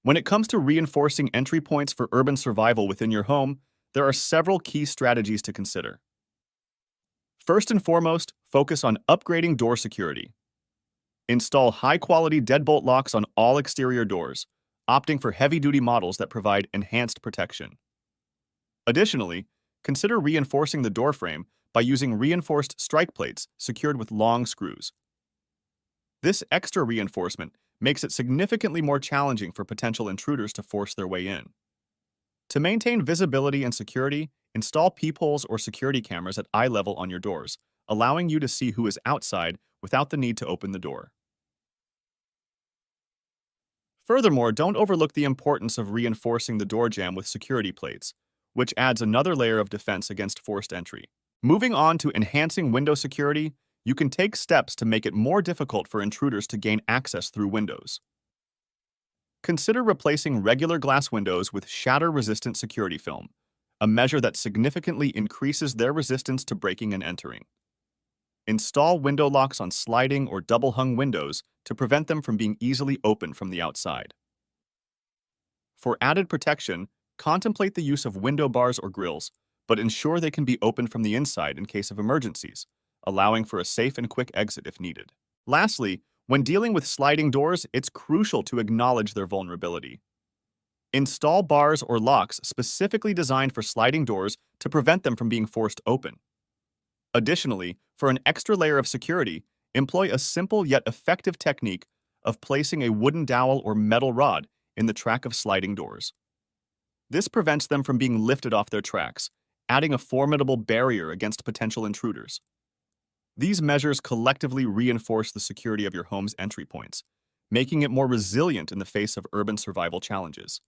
When it comes to reinforcing entry points for urban survival within your home, there are several key strategies to consider. First and foremost, focus on upgrading door security. Install high-quality deadbolt locks on all exterior doors, opting for heavy-duty models that provide enhanced protection. Additionally, consider reinforcing the door frame by using reinforced strike plates secured with long screws. This extra reinforcement makes it significantly more challenging for potential intruders to force their way in. To maintain visibility and security, install peepholes or security cameras at eye level on your doors, allowing you to see who is outside without the need to open the door. Furthermore, don't overlook the importance of reinforcing the door jamb with security plates, which adds another layer of defense against forced entry. Moving on to enhancing window security, you can take steps to make it more difficult for intruders to gain access through windows. Consider replacing regular glass windows with shatter-resistant security film, a measure that significantly increases their resistance to breaking and entering. Install window locks on sliding or double-hung windows to prevent them from being easily opened from the outside. For added protection, contemplate the use of window bars or grills, but ensure they can be opened from the inside in case of emergencies, allowing for a safe and quick exit if needed. Lastly, when dealing with sliding doors, it's crucial to acknowledge their vulnerability. Install bars or locks specifically designed for sliding doors to prevent them from being forced open. Additionally, for an extra layer of security, employ a simple yet effective technique of placing a wooden dowel or metal rod in the track of sliding doors. This prevents them from being lifted off their tracks, adding a formidable barrier against potential intruders. These measures collectively reinforce the security of your home's entry points, making it more resilient in the face of urban survival challenges.